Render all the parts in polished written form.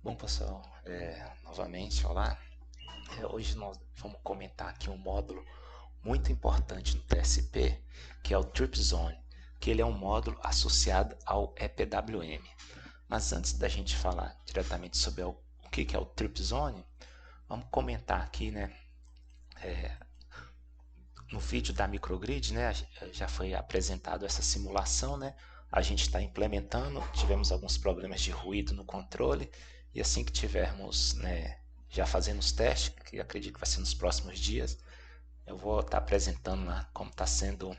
Bom, pessoal, novamente, olá. Hoje nós vamos comentar aqui um módulo muito importante no TSP, que é o Trip Zone, que ele é um módulo associado ao EPWM. Mas antes da gente falar diretamente sobre o que é o Trip Zone, vamos comentar aqui, né? No vídeo da microgrid, né, já foi apresentado essa simulação, né? A gente está implementando, tivemos alguns problemas de ruído no controle e assim que tivermos, né, já fazendo os testes, que acredito que vai ser nos próximos dias, eu vou estar apresentando lá como está sendo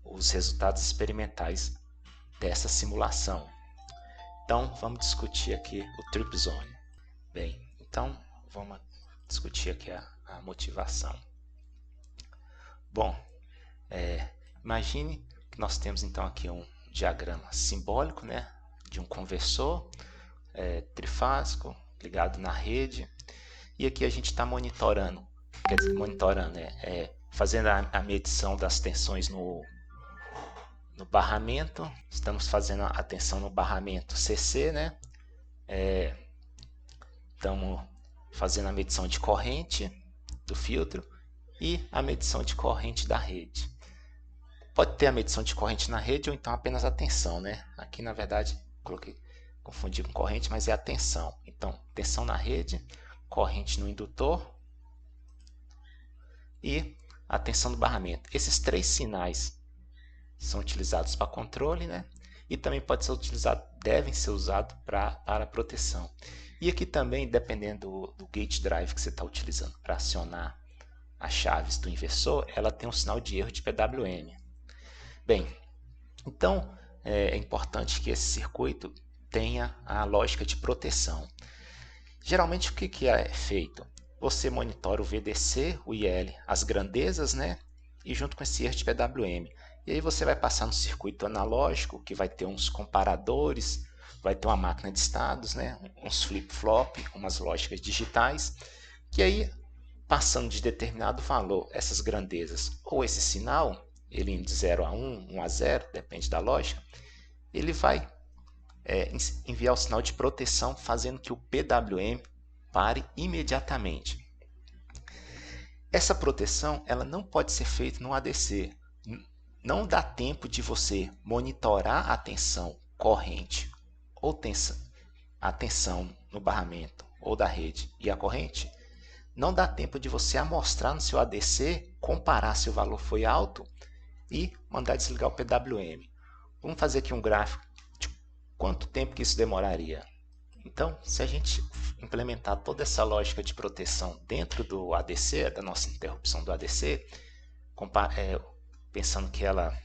os resultados experimentais dessa simulação. Então, vamos discutir aqui o Trip Zone. Bem, então vamos discutir aqui a motivação. Bom, imagine que nós temos então aqui um diagrama simbólico, né, de um conversor trifásico ligado na rede, e aqui a gente está monitorando, quer dizer, fazendo a medição das tensões no barramento. Estamos fazendo a tensão no barramento CC, né? Estamos fazendo a medição de corrente do filtro e a medição de corrente da rede. Pode ter a medição de corrente na rede ou então apenas a tensão, né? Aqui na verdade confundi com corrente, mas é a tensão. Então, tensão na rede, corrente no indutor e a tensão do barramento. Esses três sinais são utilizados para controle, né? E também devem ser usados para proteção. E aqui também, dependendo do gate drive que você está utilizando para acionar as chaves do inversor, ela tem um sinal de erro de PWM. Bem, então é importante que esse circuito tenha a lógica de proteção. Geralmente o que é feito? Você monitora o VDC, o IL, as grandezas, né? E junto com esse erro de PWM. E aí você vai passar no circuito analógico, que vai ter uns comparadores, vai ter uma máquina de estados, né? Uns flip-flop, umas lógicas digitais, que aí, passando de determinado valor, essas grandezas, ou esse sinal, ele indo de 0 a 1, 1 a 0, depende da lógica, ele vai enviar o sinal de proteção, fazendo que o PWM pare imediatamente. Essa proteção ela não pode ser feita no ADC. Não dá tempo de você monitorar a tensão corrente ou a tensão no barramento ou da rede e a corrente. Não dá tempo de você amostrar no seu ADC, comparar se o valor foi alto e mandar desligar o PWM. Vamos fazer aqui um gráfico de quanto tempo que isso demoraria. Então, se a gente implementar toda essa lógica de proteção dentro do ADC, da nossa interrupção do ADC, pensando que ela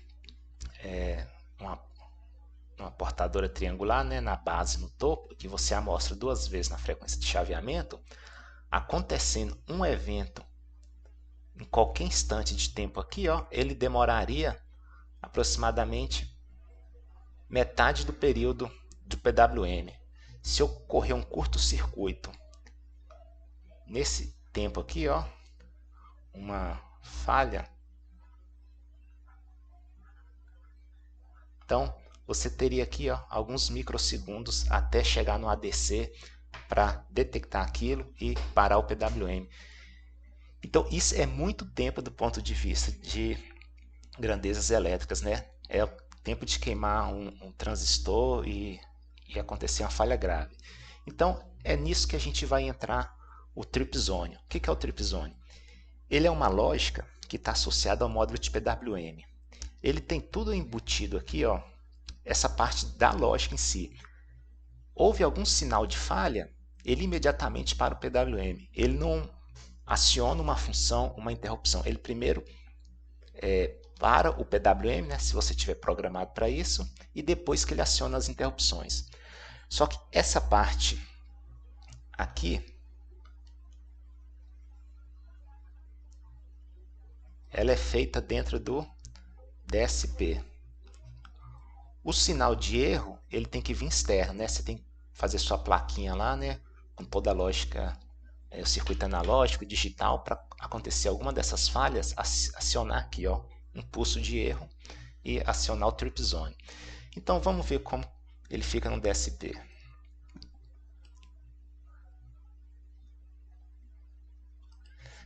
é uma portadora triangular, né, na base, no topo, que você amostra duas vezes na frequência de chaveamento, acontecendo um evento em qualquer instante de tempo aqui, ó, ele demoraria aproximadamente metade do período do PWM. Se ocorrer um curto-circuito nesse tempo aqui, ó, uma falha, então você teria aqui, ó, alguns microsegundos até chegar no ADC para detectar aquilo e parar o PWM. Então isso é muito tempo do ponto de vista de grandezas elétricas, né? É o tempo de queimar um transistor e acontecer uma falha grave. Então é nisso que a gente vai entrar o Trip Zone. O que é o Trip Zone? Ele é uma lógica que está associada ao módulo de PWM. Ele tem tudo embutido aqui, ó, essa parte da lógica em si. Houve algum sinal de falha, ele imediatamente para o PWM. Ele não aciona uma função, uma interrupção. Ele primeiro para o PWM, né, se você tiver programado para isso, e depois que ele aciona as interrupções. Só que essa parte aqui, ela é feita dentro do DSP. O sinal de erro, ele tem que vir externo, né? Você tem que fazer sua plaquinha lá, né, com toda a lógica, o circuito analógico, digital, para acontecer alguma dessas falhas, acionar aqui, ó, um pulso de erro e acionar o Trip Zone. Então vamos ver como ele fica no DSP.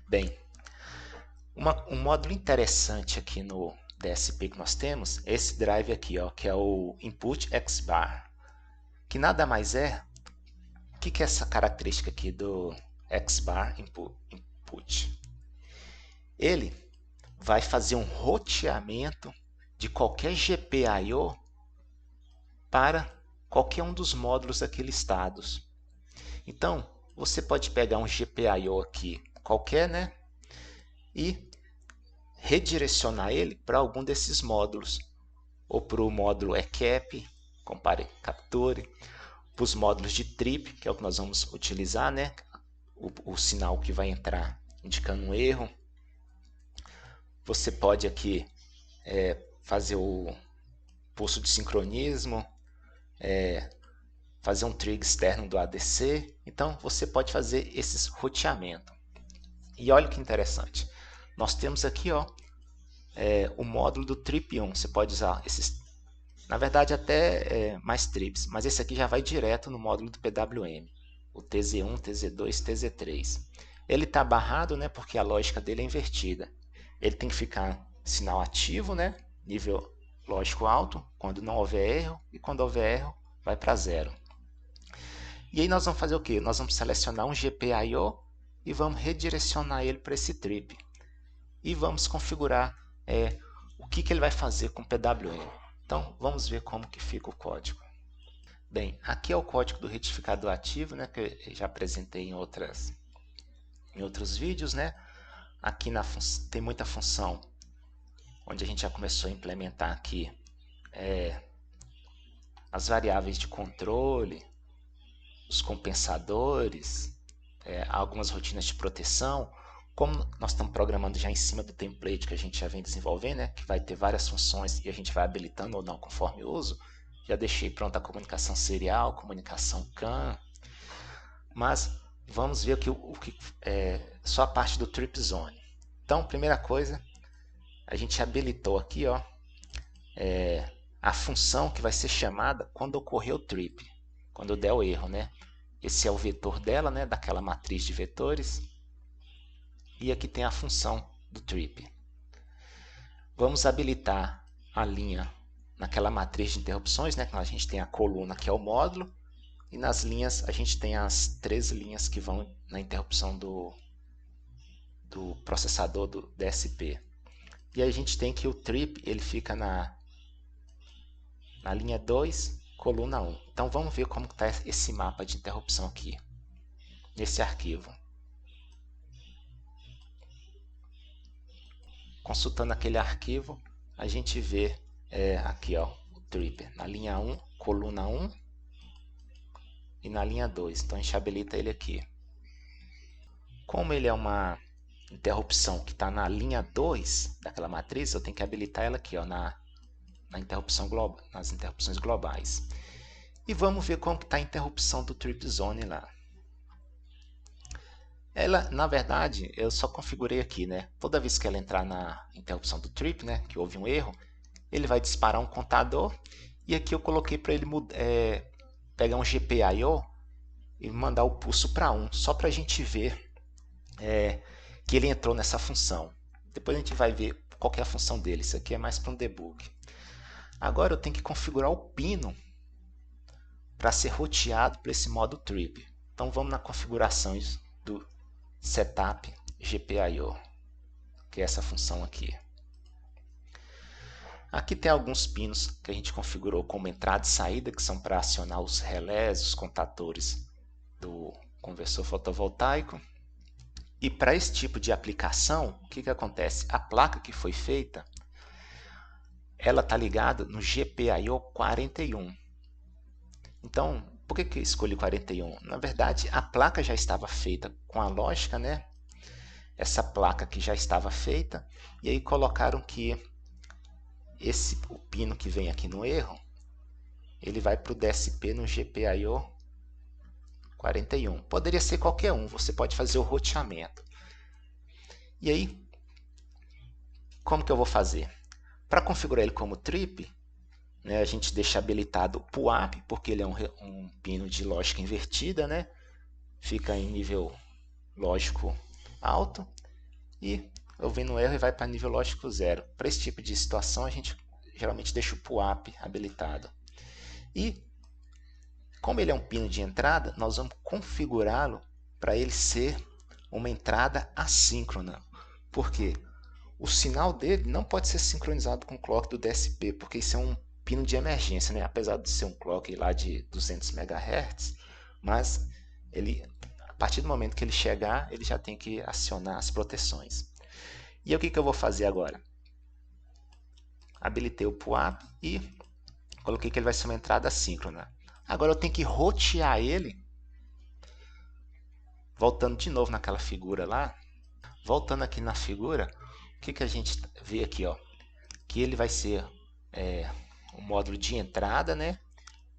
Bem, um módulo interessante aqui no DSP que nós temos é esse drive aqui, ó, que é o Input X-Bar, que nada mais é. O que é essa característica aqui do X-Bar Input? Ele vai fazer um roteamento de qualquer GPIO para qualquer um dos módulos aqui listados. Então, você pode pegar um GPIO aqui qualquer, né, e redirecionar ele para algum desses módulos, ou para o módulo ECAP, compare capture, para os módulos de trip, que é o que nós vamos utilizar, né, o sinal que vai entrar indicando um erro. Você pode aqui fazer o pulso de sincronismo, fazer um trigger externo do ADC. Então você pode fazer esses roteamentos. E olha que interessante, nós temos aqui, ó, o módulo do trip 1. Você pode usar esses, na verdade até mais trips, mas esse aqui já vai direto no módulo do PWM, o TZ1, TZ2, TZ3. Ele está barrado, né, porque a lógica dele é invertida. Ele tem que ficar sinal ativo, né, nível lógico alto, quando não houver erro, e quando houver erro vai para zero. E aí nós vamos fazer o que? Nós vamos selecionar um GPIO e vamos redirecionar ele para esse trip. E vamos configurar o que ele vai fazer com o PWM. Então vamos ver como que fica o código. Bem, aqui é o código do retificador ativo, né, que eu já apresentei em outros vídeos, né? Aqui tem muita função onde a gente já começou a implementar aqui as variáveis de controle, os compensadores, algumas rotinas de proteção. Como nós estamos programando já em cima do template que a gente já vem desenvolvendo, né, que vai ter várias funções e a gente vai habilitando ou não conforme o uso, já deixei pronta a comunicação serial, comunicação CAN, mas vamos ver aqui só a parte do trip zone. Então, primeira coisa, a gente habilitou aqui, ó, a função que vai ser chamada quando ocorrer o trip, quando der o erro, né? Esse é o vetor dela, né, daquela matriz de vetores. E aqui tem a função do trip. Vamos habilitar a linha naquela matriz de interrupções, né? A gente tem a coluna que é o módulo, e nas linhas a gente tem as 3 linhas que vão na interrupção do processador do DSP. E aí a gente tem que o trip ele fica na linha 2, coluna 1. Então vamos ver como está esse mapa de interrupção aqui, nesse arquivo. Consultando aquele arquivo, a gente vê aqui, ó, o trip na linha 1, coluna 1 e na linha 2. Então a gente habilita ele aqui. Como ele é uma interrupção que está na linha 2 daquela matriz, eu tenho que habilitar ela aqui, ó, nas interrupções globais. E vamos ver como está a interrupção do trip zone lá. Ela, na verdade, eu só configurei aqui, né? Toda vez que ela entrar na interrupção do trip, né, que houve um erro, ele vai disparar um contador. E aqui eu coloquei para ele pegar um GPIO e mandar o pulso para 1, só para a gente ver que ele entrou nessa função. Depois a gente vai ver qual que é a função dele. Isso aqui é mais para um debug. Agora eu tenho que configurar o pino para ser roteado para esse modo trip. Então vamos na configuração do setup GPIO, que é essa função aqui. Aqui tem alguns pinos que a gente configurou como entrada e saída, que são para acionar os relés, os contadores do conversor fotovoltaico. E para esse tipo de aplicação, o que acontece? A placa que foi feita, ela está ligada no GPIO 41. Então, por que eu escolhi 41? Na verdade, a placa já estava feita com a lógica, né? Essa placa que já estava feita, e aí colocaram que o pino que vem aqui no erro, ele vai para o DSP no GPIO 41. Poderia ser qualquer um, você pode fazer o roteamento. E aí, como que eu vou fazer? Para configurar ele como trip, né, a gente deixa habilitado o PUAP, porque ele é um pino de lógica invertida, né? Fica em nível lógico alto. e eu venho no erro e vai para nível lógico 0. Para esse tipo de situação, a gente geralmente deixa o PUAP habilitado. E, como ele é um pino de entrada, nós vamos configurá-lo para ele ser uma entrada assíncrona. Por quê? O sinal dele não pode ser sincronizado com o clock do DSP, porque isso é um pino de emergência, né? Apesar de ser um clock lá de 200 MHz, mas ele, a partir do momento que ele chegar, ele já tem que acionar as proteções. E o que eu vou fazer agora? Habilitei o PUAP e coloquei que ele vai ser uma entrada assíncrona. Agora eu tenho que rotear ele, voltando de novo naquela figura lá. Voltando aqui na figura, o que a gente vê aqui? Ó? Que ele vai ser o módulo de entrada, né?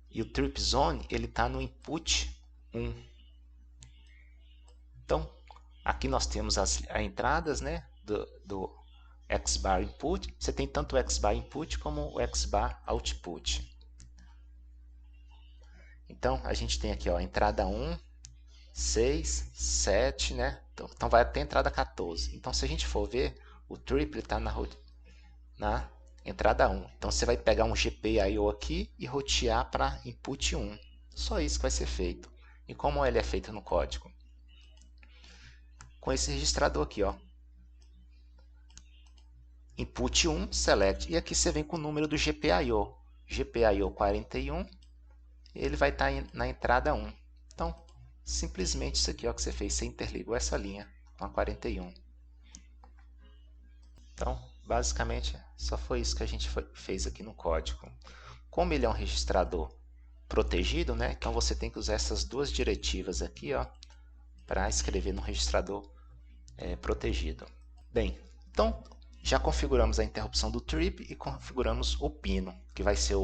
E o Trip Zone ele está no input 1. Então, aqui nós temos as entradas, né? do X-Bar Input. Você tem tanto o X-Bar Input como o X-Bar Output. Então, a gente tem aqui ó, entrada 1, 6, 7, né? Então vai até a entrada 14. Então, se a gente for ver, o Trip está na entrada 1. Então, você vai pegar um GPIO aqui e rotear para input 1. Só isso que vai ser feito. E como ele é feito no código? Com esse registrador aqui, ó. Input 1, select. E aqui você vem com o número do GPIO. GPIO 41. Ele vai estar na entrada 1. Então, simplesmente isso aqui ó, que você fez. Você interligou essa linha com a 41. Então, basicamente, só foi isso que a gente fez aqui no código. Como ele é um registrador protegido, né? Então você tem que usar essas duas diretivas aqui para escrever no registrador protegido. Bem, então já configuramos a interrupção do trip e configuramos o pino, que vai ser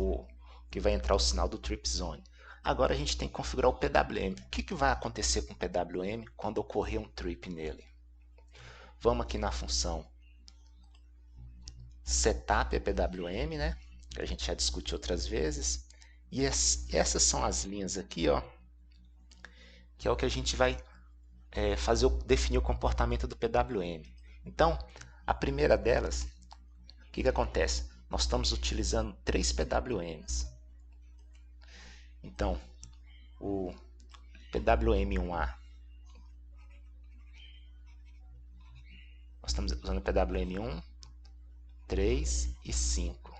que vai entrar o sinal do trip zone. Agora a gente tem que configurar o PWM. O que vai acontecer com o PWM quando ocorrer um trip nele? Vamos aqui na função setup PWM, né? Que a gente já discutiu outras vezes. E essas são as linhas aqui, ó, que é o que a gente vai definir o comportamento do PWM. Então, a primeira delas, o que acontece? Nós estamos utilizando 3 PWMs. Então, o PWM1A, nós estamos usando o PWM1, 3 e 5.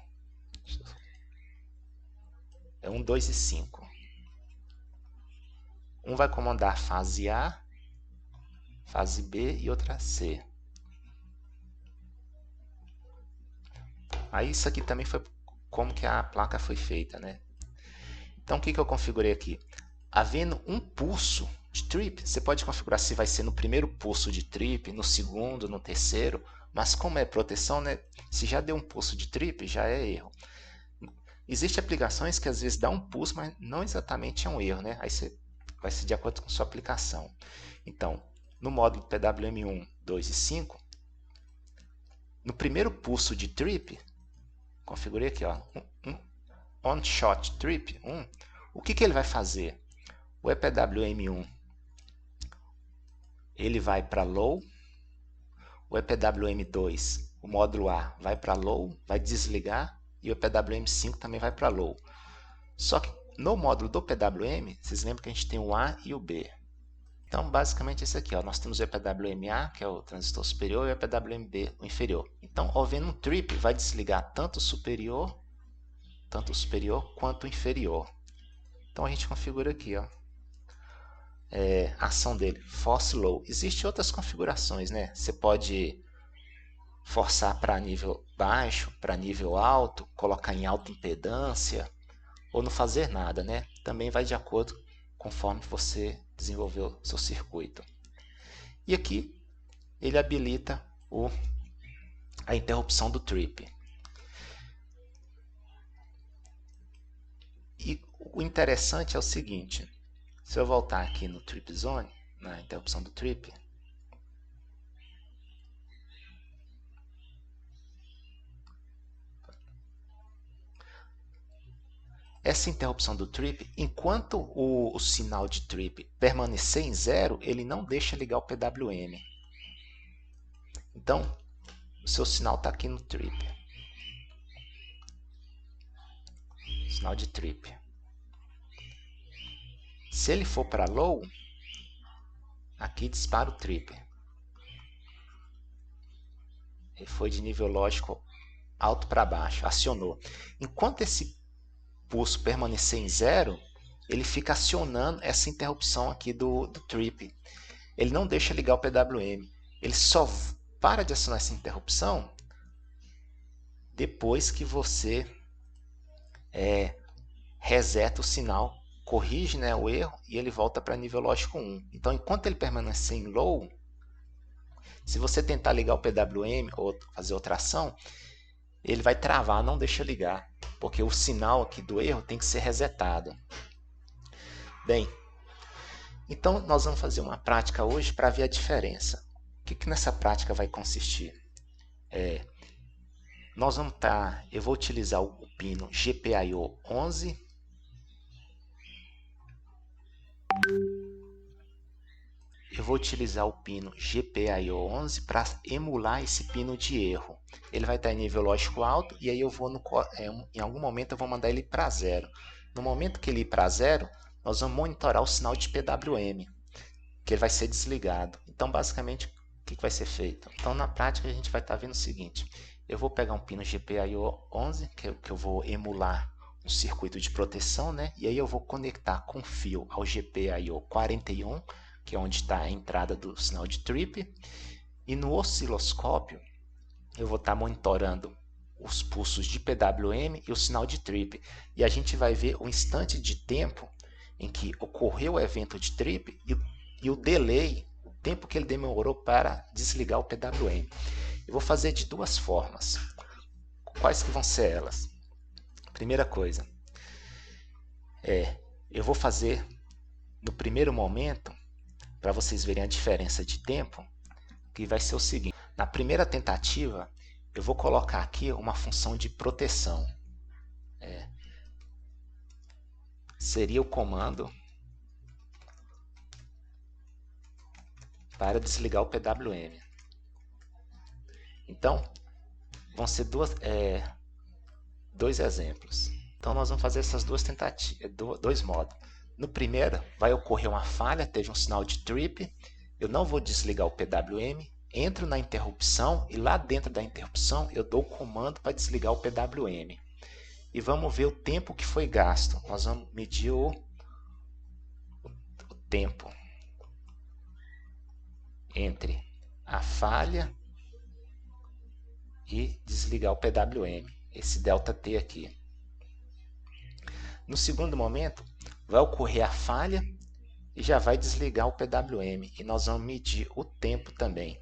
É 1, 2 e 5. Um vai comandar fase A, fase B e outra C. Aí isso aqui também foi como que a placa foi feita, né? Então o que eu configurei aqui? Havendo um pulso de trip, você pode configurar se vai ser no primeiro pulso de trip, no segundo, no terceiro, mas como é proteção, né? Se já deu um pulso de trip, já é erro. Existem aplicações que às vezes dá um pulso, mas não exatamente é um erro, né? Aí vai ser de acordo com sua aplicação. Então, no módulo PWM1, 2 e 5, no primeiro pulso de trip, configurei aqui, ó, on shot trip 1, o que ele vai fazer? O EPWM1 ele vai para low, o EPWM2, o módulo A, vai para low, vai desligar, e o EPWM5 também vai para low. Só que no módulo do PWM, vocês lembram que a gente tem o A e o B. Então, basicamente, esse aqui, ó, nós temos o EPWM-A, que é o transistor superior, e o EPWM-B, o inferior. Então, havendo um trip, vai desligar tanto o superior quanto o inferior. Então, a gente configura aqui, ó, a ação dele, force low. Existem outras configurações, né? Você pode forçar para nível baixo, para nível alto, colocar em alta impedância, ou não fazer nada, né? Também vai de acordo conforme você desenvolveu seu circuito. E aqui ele habilita a interrupção do trip. E o interessante é o seguinte, se eu voltar aqui no trip zone, na interrupção do trip, essa interrupção do trip, enquanto o sinal de trip permanecer em zero, ele não deixa ligar o PWM. Então, o seu sinal está aqui no trip. Sinal de trip. Se ele for para low, aqui dispara o trip. Ele foi de nível lógico alto para baixo, acionou. Enquanto esse pulso permanecer em 0, ele fica acionando essa interrupção aqui do trip. Ele não deixa ligar o PWM. Ele só para de acionar essa interrupção depois que você reseta o sinal, corrige, né, o erro e ele volta para nível lógico 1. Então, enquanto ele permanecer em low, se você tentar ligar o PWM ou fazer outra ação, ele vai travar, não deixa ligar, porque o sinal aqui do erro tem que ser resetado. Bem, então nós vamos fazer uma prática hoje para ver a diferença. O que nessa prática vai consistir? Eu vou utilizar o pino GPIO 11. Eu vou utilizar o pino GPIO 11 para emular esse pino de erro. Ele vai estar em nível lógico alto e aí eu vou em algum momento eu vou mandar ele para 0. No momento que ele ir para 0, nós vamos monitorar o sinal de PWM, que ele vai ser desligado. Então, basicamente, o que vai ser feito? Então, na prática, a gente vai estar vendo o seguinte. Eu vou pegar um pino GPIO 11, que eu vou emular um circuito de proteção, né? E aí eu vou conectar com fio ao GPIO 41, que é onde está a entrada do sinal de trip. E no osciloscópio, eu vou estar monitorando os pulsos de PWM e o sinal de trip. E a gente vai ver o instante de tempo em que ocorreu o evento de trip e o delay, o tempo que ele demorou para desligar o PWM. Eu vou fazer de duas formas. Quais que vão ser elas? Primeira coisa, eu vou fazer no primeiro momento, para vocês verem a diferença de tempo, que vai ser o seguinte. Na primeira tentativa, eu vou colocar aqui uma função de proteção. Seria o comando para desligar o PWM. Então, vão ser dois exemplos. Então, nós vamos fazer essas duas tentativas, dois modos. No primeiro, vai ocorrer uma falha, teve um sinal de trip, eu não vou desligar o PWM, entro na interrupção e lá dentro da interrupção eu dou o comando para desligar o PWM. E vamos ver o tempo que foi gasto. Nós vamos medir o tempo entre a falha e desligar o PWM, esse ΔT aqui. No segundo momento, vai ocorrer a falha e já vai desligar o PWM. E nós vamos medir o tempo também.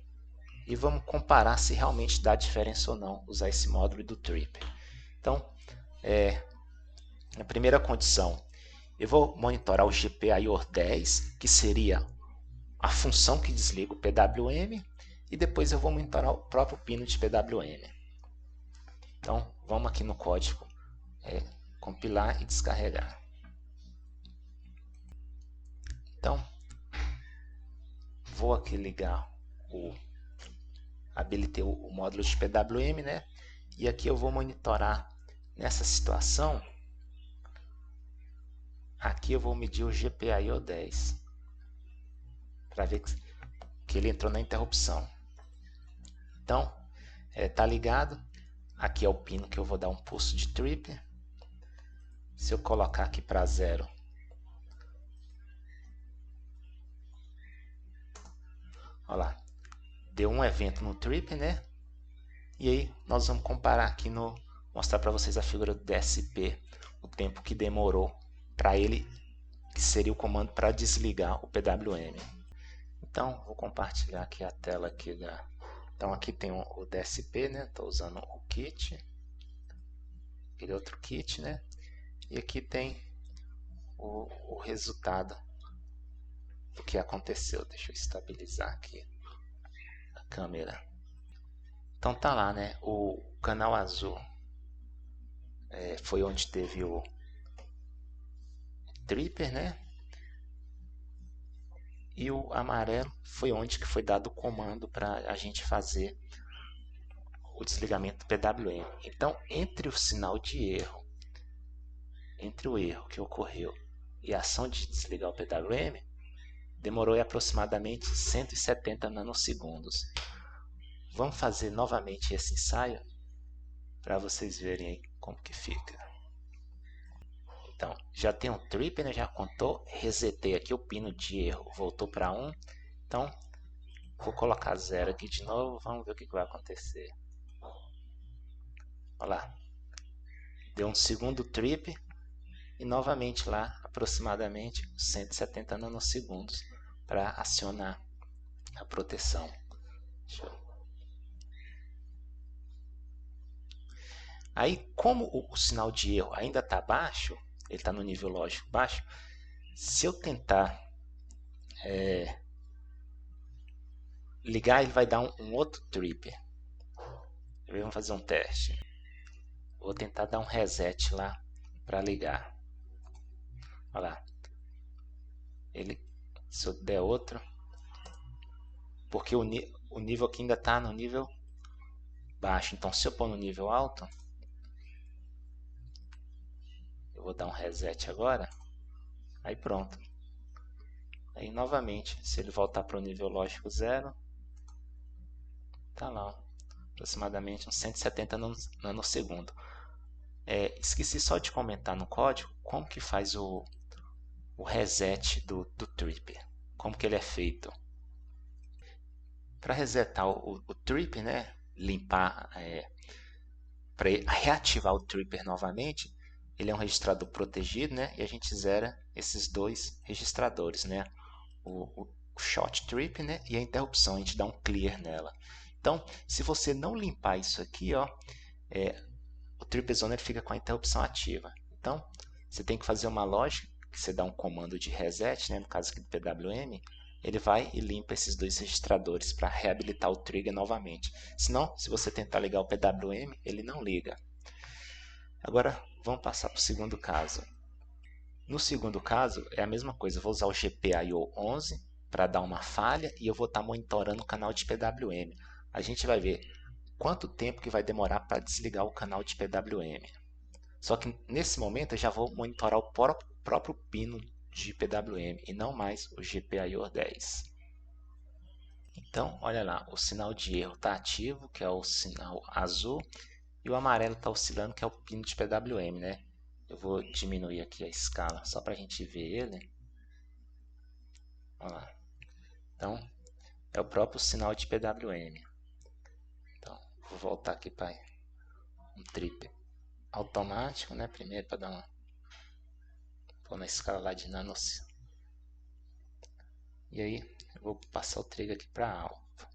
E vamos comparar se realmente dá diferença ou não usar esse módulo do trip. Então, na primeira condição, eu vou monitorar o GPIO 10, que seria a função que desliga o PWM, e depois eu vou monitorar o próprio pino de PWM. Então, vamos aqui no código, compilar e descarregar. Então, vou aqui ligar habilitei o módulo de PWM, né? E aqui eu vou monitorar nessa situação. Aqui eu vou medir o GPIO 10 para ver que ele entrou na interrupção. Então, tá ligado. Aqui é o pino que eu vou dar um pulso de trip. Se eu colocar aqui para 0, olha lá, deu um evento no trip, né? E aí nós vamos comparar aqui mostrar para vocês a figura do DSP, o tempo que demorou para ele, que seria o comando para desligar o PWM. Então, vou compartilhar aqui a tela aqui então aqui tem o DSP, né? Estou usando o kit, aquele outro kit, né? E aqui tem o resultado do que aconteceu. Deixa eu estabilizar aqui a câmera. Então tá lá, né? O canal azul foi onde teve o tripper, né? e o amarelo foi onde que foi dado o comando para a gente fazer o desligamento do PWM. Então, entre o sinal de erro, entre o erro que ocorreu e a ação de desligar o PWM, demorou aproximadamente 170 nanosegundos. Vamos fazer novamente esse ensaio para vocês verem aí como que fica. Então, já tem um trip, né? Já contou, resetei aqui o pino de erro, voltou para 1. Então, vou colocar 0 aqui de novo, vamos ver o que vai acontecer. Olha lá, deu um segundo trip e novamente lá aproximadamente 170 nanosegundos para acionar a proteção. Aí, como o sinal de erro ainda está baixo, ele está no nível lógico baixo, se eu tentar ligar, ele vai dar um outro trip. Vamos fazer um teste. Vou tentar dar um reset lá para ligar. Olha lá. Se eu der outro, porque o nível aqui ainda está no nível baixo. Então, se eu pôr no nível alto, eu vou dar um reset agora. Aí pronto. Aí novamente, se ele voltar para o nível lógico 0, tá lá, aproximadamente uns 170 nanosegundos. Esqueci só de comentar no código como que faz o reset do trip, como que ele é feito. Para resetar o trip, né, limpar, para reativar o tripper novamente, ele é um registrador protegido, né, e a gente zera esses dois registradores, né, o short trip, né, e a interrupção, a gente dá um clear nela. Então, se você não limpar isso aqui, ó, o trip zoner fica com a interrupção ativa. Então, você tem que fazer uma lógica, que você dá um comando de reset, né, no caso aqui do PWM, ele vai e limpa esses dois registradores para reabilitar o trigger novamente. Senão, se você tentar ligar o PWM, ele não liga. Agora, vamos passar para o segundo caso. No segundo caso, é a mesma coisa. Eu vou usar o GPIO 11 para dar uma falha e eu vou estar monitorando o canal de PWM. A gente vai ver quanto tempo que vai demorar para desligar o canal de PWM. Só que nesse momento eu já vou monitorar o próprio pino de PWM e não mais o GPIO 10. Então, olha lá, o sinal de erro está ativo, que é o sinal azul, e o amarelo está oscilando, que é o pino de PWM, né? Eu vou diminuir aqui a escala só para a gente ver ele. Olha lá. Então, é o próprio sinal de PWM. Então, vou voltar aqui para um trip automático, né? Primeiro para dar uma... Pôr na escala lá de nanos. E aí, eu vou passar o trigger aqui para alto.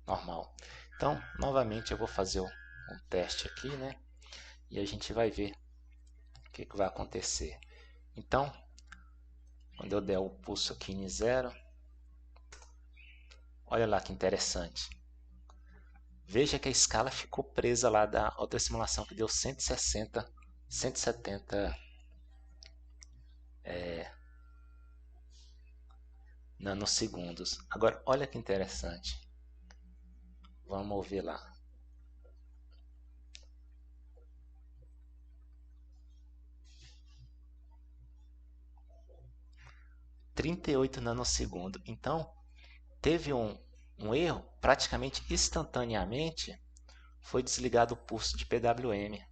Normal. Então, novamente eu vou fazer um teste aqui, né? E a gente vai ver o que vai acontecer. Então, quando eu der o pulso aqui em 0, olha lá que interessante. Veja que a escala ficou presa lá da outra simulação que deu 170 nanosegundos. Agora, olha que interessante. Vamos ver lá. (38 nanosegundos). Então, teve um erro, praticamente instantaneamente foi desligado o pulso de PWM.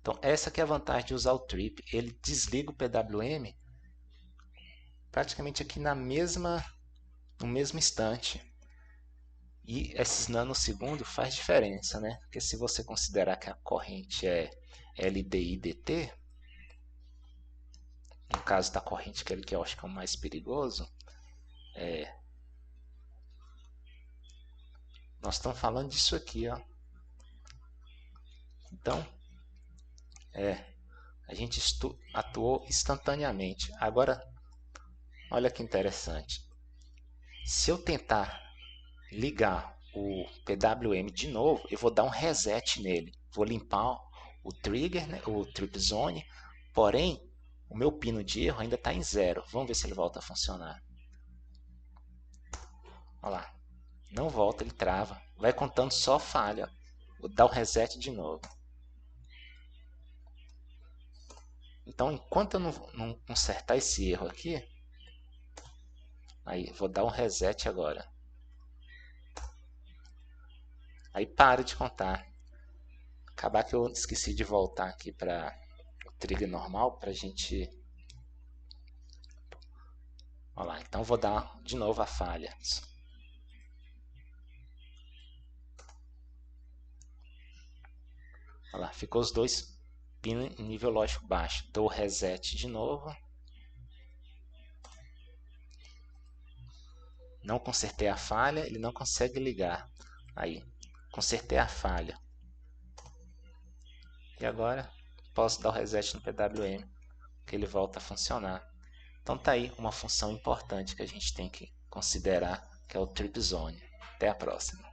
Então, essa que é a vantagem de usar o trip. Ele desliga o PWM praticamente aqui no mesmo instante. E esses nanosegundos faz diferença, né? Porque se você considerar que a corrente é LDI/dt, no caso da corrente que eu acho que é o mais perigoso, nós estamos falando disso aqui, ó. Então, a gente atuou instantaneamente. Agora, olha que interessante. Se eu tentar ligar o PWM de novo, eu vou dar um reset nele. Vou limpar o trigger, né, o trip zone, porém, o meu pino de erro ainda está em 0. Vamos ver se ele volta a funcionar. Olha lá. Não volta, ele trava. Vai contando só falha. Vou dar o reset de novo. Então, enquanto eu não consertar esse erro aqui, aí vou dar um reset agora. Aí para de contar. Acabar que eu esqueci de voltar aqui para o trigger normal para a gente. Olha lá, então vou dar de novo a falha. Olha lá, ficou os dois pinos em nível lógico baixo. Dou o reset de novo. Não consertei a falha, ele não consegue ligar. Aí, consertei a falha. E agora posso dar o reset no PWM, que ele volta a funcionar. Então tá aí uma função importante que a gente tem que considerar, que é o Trip Zone. Até a próxima.